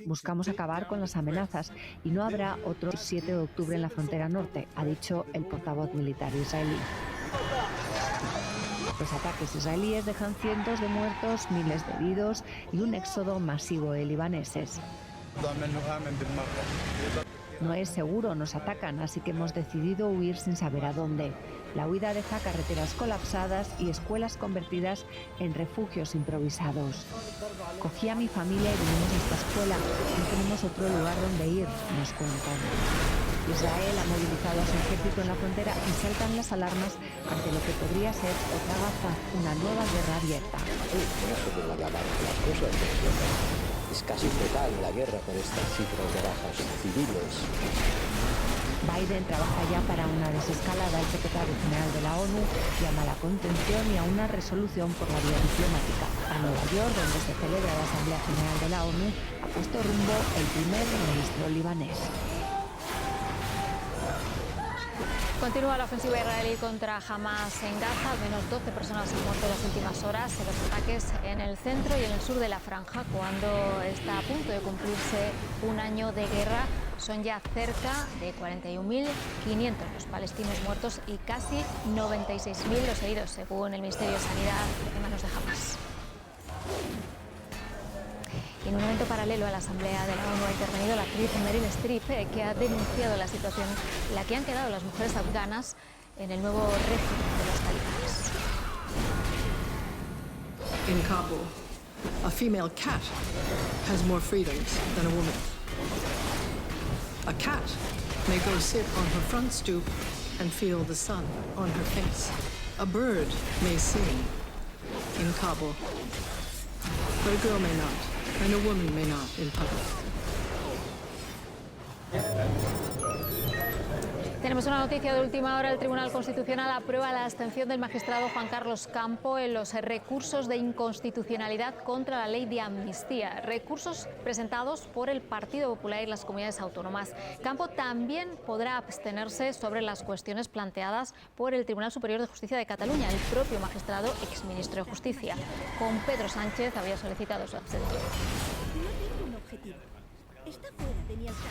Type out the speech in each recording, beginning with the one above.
Buscamos acabar con las amenazas y no habrá otro 7 de octubre en la frontera norte, ha dicho el portavoz militar israelí. Los ataques israelíes dejan cientos de muertos, miles de heridos y un éxodo masivo de libaneses. No es seguro, nos atacan, así que hemos decidido huir sin saber a dónde. La huida deja carreteras colapsadas y escuelas convertidas en refugios improvisados. Cogí a mi familia y vinimos a esta escuela. No tenemos otro lugar donde ir, nos cuentan. Israel ha movilizado a su ejército en la frontera y saltan las alarmas ante lo que podría ser otra Gaza, una nueva guerra abierta. No se pueden acabar las cosas, es casi total la guerra por estas cifras de bajas civiles. Biden trabaja ya para una desescalada. El secretario general de la ONU llama a la contención y a una resolución por la vía diplomática. A Nueva York, donde se celebra la Asamblea General de la ONU, ha puesto rumbo el primer ministro libanés. Continúa la ofensiva israelí contra Hamas en Gaza. Al menos 12 personas han muerto en las últimas horas en los ataques en el centro y en el sur de la franja, cuando está a punto de cumplirse un año de guerra. Son ya cerca de 41.500 los palestinos muertos y casi 96.000 los heridos, según el Ministerio de Sanidad, en manos de Hamas. En un evento paralelo a la Asamblea de la ONU ha intervenido la actriz Meryl Streep, que ha denunciado la situación en la que han quedado las mujeres afganas en el nuevo régimen de los talibanes. In Kabul, a female cat has more freedoms than a woman. A cat may go sit on her front stoop and feel the sun on her face. A bird may sing in Kabul, but a girl may not. And a woman may not in public. Tenemos una noticia de última hora. El Tribunal Constitucional aprueba la abstención del magistrado Juan Carlos Campo en los recursos de inconstitucionalidad contra la ley de amnistía. Recursos presentados por el Partido Popular y las comunidades autónomas. Campo también podrá abstenerse sobre las cuestiones planteadas por el Tribunal Superior de Justicia de Cataluña, el propio magistrado exministro de Justicia. Con Pedro Sánchez había solicitado su abstención. No tengo un objetivo. Está fuera de mi alcance.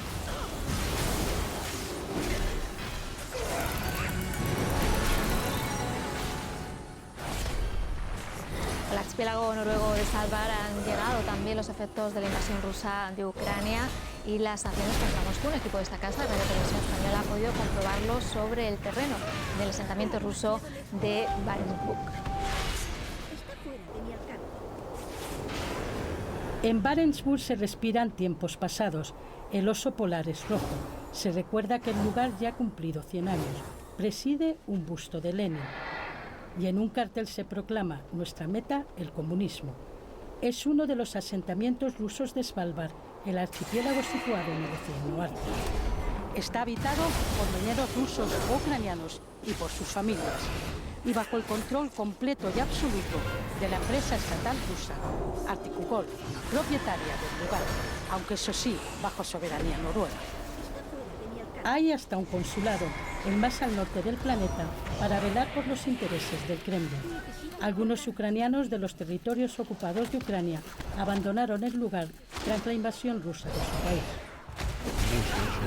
Al archipiélago noruego de Svalbard han llegado también los efectos de la invasión rusa de Ucrania y las sanciones contra Moscú. Un equipo de esta casa, Radio Televisión Española, ha podido comprobarlo sobre el terreno del asentamiento ruso de Barentsburg. Está fuera de mi alcance. En Barentsburg se respiran tiempos pasados. El oso polar es rojo. Se recuerda que el lugar ya ha cumplido 100 años. Preside un busto de Lenin. Y en un cartel se proclama nuestra meta, el comunismo. Es uno de los asentamientos rusos de Svalbard, el archipiélago situado en el Océano Ártico. Está habitado por mineros rusos o ucranianos y por sus familias, y bajo el control completo y absoluto de la empresa estatal rusa, Artikugol, propietaria del lugar, aunque eso sí, bajo soberanía noruega. Hay hasta un consulado, el más al norte del planeta, para velar por los intereses del Kremlin. Algunos ucranianos de los territorios ocupados de Ucrania abandonaron el lugar tras la invasión rusa de su país.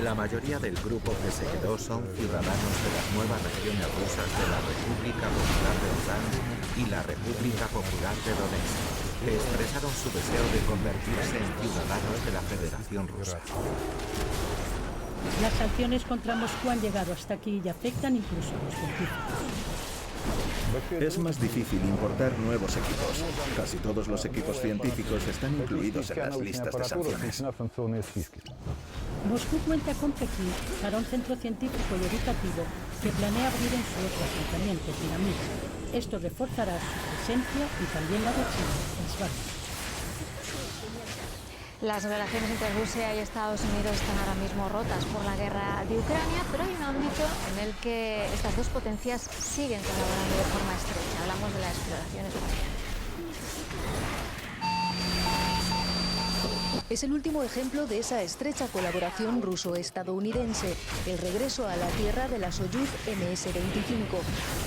La mayoría del grupo que se quedó son ciudadanos de las nuevas regiones rusas de la República Popular de Lugansk y la República Popular de Donetsk, que expresaron su deseo de convertirse en ciudadanos de la Federación Rusa. Las sanciones contra Moscú han llegado hasta aquí y afectan incluso a los científicos. Es más difícil importar nuevos equipos. Casi todos los equipos científicos están incluidos en las listas de sanciones. Moscú cuenta con Pekín para un centro científico y educativo que planea abrir en su otro asentamiento, Dinamit. Esto reforzará su presencia y también la de China en Svalbard. Las relaciones entre Rusia y Estados Unidos están ahora mismo rotas por la guerra de Ucrania, pero hay un ámbito en el que estas dos potencias siguen colaborando de forma estrecha. Hablamos de la exploración espacial. Es el último ejemplo de esa estrecha colaboración ruso-estadounidense, el regreso a la Tierra de la Soyuz MS-25.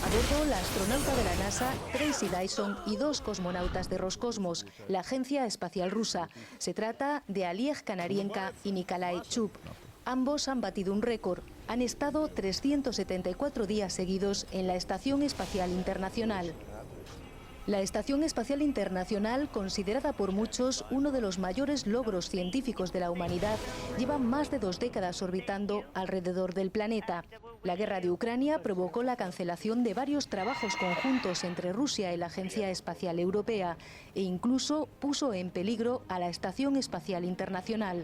A bordo, la astronauta de la NASA, Tracy Dyson, y 2 cosmonautas de Roscosmos, la agencia espacial rusa. Se trata de Oleg Kanarienko y Nikolai Chup. Ambos han batido un récord. Han estado 374 días seguidos en la Estación Espacial Internacional. La Estación Espacial Internacional, considerada por muchos uno de los mayores logros científicos de la humanidad, lleva más de 2 décadas orbitando alrededor del planeta. La guerra de Ucrania provocó la cancelación de varios trabajos conjuntos entre Rusia y la Agencia Espacial Europea e incluso puso en peligro a la Estación Espacial Internacional.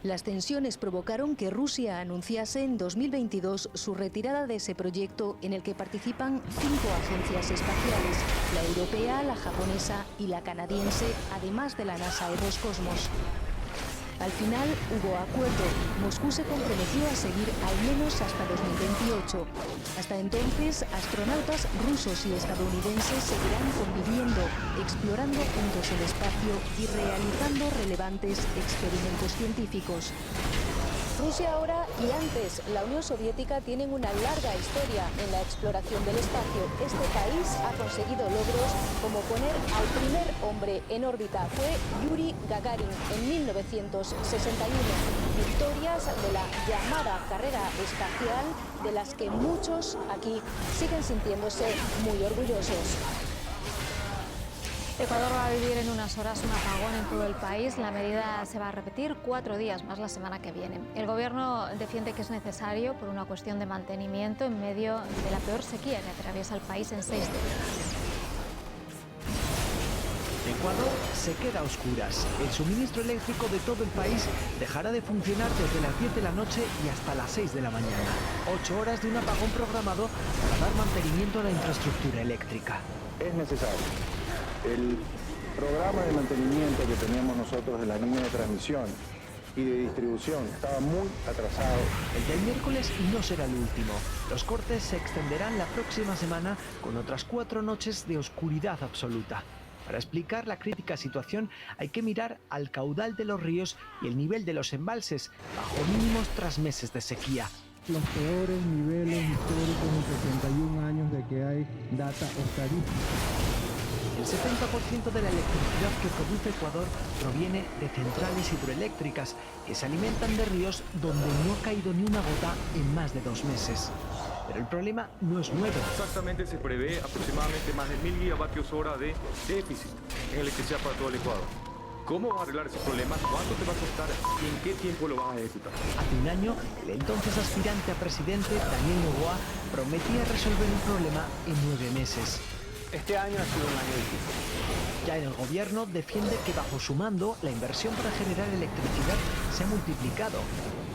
Las tensiones provocaron que Rusia anunciase en 2022 su retirada de ese proyecto en el que participan 5 agencias espaciales, la europea, la japonesa y la canadiense, además de la NASA y Roscosmos. Al final hubo acuerdo. Moscú se comprometió a seguir al menos hasta 2028. Hasta entonces, astronautas rusos y estadounidenses seguirán conviviendo, explorando juntos el espacio y realizando relevantes experimentos científicos. Rusia ahora y antes la Unión Soviética tienen una larga historia en la exploración del espacio. Este país ha conseguido logros como poner al primer hombre en órbita. Fue Yuri Gagarin en 1961. Victorias de la llamada carrera espacial de las que muchos aquí siguen sintiéndose muy orgullosos. Ecuador va a vivir en unas horas un apagón en todo el país. La medida se va a repetir 4 días más la semana que viene. El gobierno defiende que es necesario por una cuestión de mantenimiento en medio de la peor sequía que atraviesa el país en 6 décadas. Ecuador se queda a oscuras. El suministro eléctrico de todo el país dejará de funcionar desde las 10 de la noche y hasta las 6 de la mañana. 8 horas de un apagón programado para dar mantenimiento a la infraestructura eléctrica. Es necesario. El programa de mantenimiento que teníamos nosotros de la línea de transmisión y de distribución estaba muy atrasado. El del miércoles no será el último. Los cortes se extenderán la próxima semana con otras 4 noches de oscuridad absoluta. Para explicar la crítica situación hay que mirar al caudal de los ríos y el nivel de los embalses, bajo mínimos tras meses de sequía. Los peores niveles históricos en 61 años de que hay data estadística. El 70% de la electricidad que produce Ecuador proviene de centrales hidroeléctricas que se alimentan de ríos donde no ha caído ni una gota en más de 2 meses. Pero el problema no es nuevo. Exactamente se prevé aproximadamente más de 1000 gigavatios hora de déficit en electricidad para todo el Ecuador. ¿Cómo vas a arreglar ese problema? ¿Cuánto te va a costar? ¿Y en qué tiempo lo vas a ejecutar? Hace un año, el entonces aspirante a presidente, Daniel Noboa, prometía resolver el problema en 9 meses. Este año ha sido un año difícil. Ya en el gobierno defiende que bajo su mando la inversión para generar electricidad se ha multiplicado.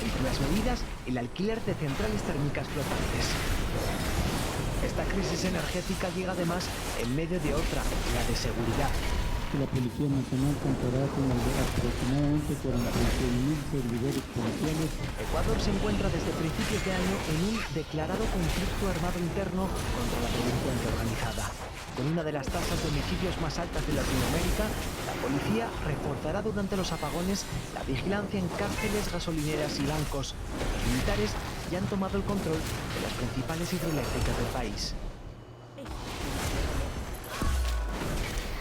Entre las medidas, el alquiler de centrales térmicas flotantes. Esta crisis energética llega además en medio de otra, la de seguridad. La Policía Nacional contará con aproximadamente 46.000 servidores policiales. Ecuador se encuentra desde principios de año en un declarado conflicto armado interno contra la delincuencia organizada. Con una de las tasas de homicidios más altas de Latinoamérica, la policía reforzará durante los apagones la vigilancia en cárceles, gasolineras y bancos. Los militares ya han tomado el control de las principales hidroeléctricas del país.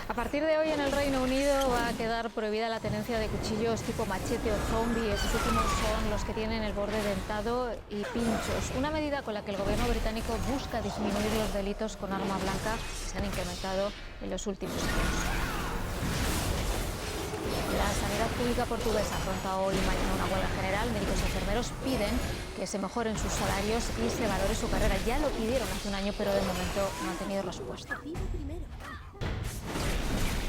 A partir de hoy en el Reino Unido va a quedar prohibida la tenencia de cuchillos tipo machete o zombie. Estos últimos son los que tienen el borde dentado y pinchos. Una medida con la que el gobierno británico busca disminuir los delitos con arma blanca que se han incrementado en los últimos años. La sanidad pública portuguesa afronta hoy y mañana una huelga general. Médicos y enfermeros piden que se mejoren sus salarios y se valore su carrera. Ya lo pidieron hace un año, pero de momento no han tenido respuesta.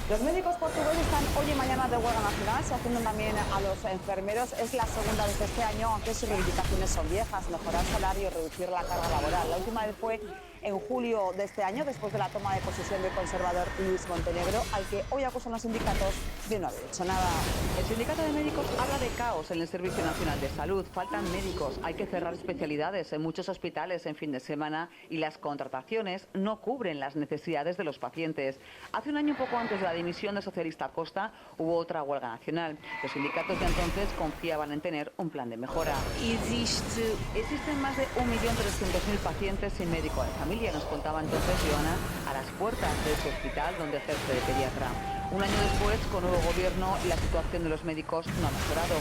Los médicos portugueses están hoy y mañana de huelga nacional, se atienden también a los enfermeros. Es la segunda vez este año, aunque sus reivindicaciones son viejas: mejorar salario y reducir la carga laboral. La última vez fue en julio de este año, después de la toma de posesión del conservador Luis Montenegro, al que hoy acusan los sindicatos de no haber hecho nada. El sindicato de médicos habla de caos en el Servicio Nacional de Salud, faltan médicos, hay que cerrar especialidades en muchos hospitales en fin de semana y las contrataciones no cubren las necesidades de los pacientes. Hace un año, poco antes de la dimisión del socialista Costa, hubo otra huelga nacional. Los sindicatos de entonces confiaban en tener un plan de mejora. Existen más de 1.300.000 pacientes sin médico de familia, nos contaba entonces Joana, a las puertas de ese hospital donde ejerce de pediatra. Un año después, con nuevo gobierno, la situación de los médicos no ha mejorado.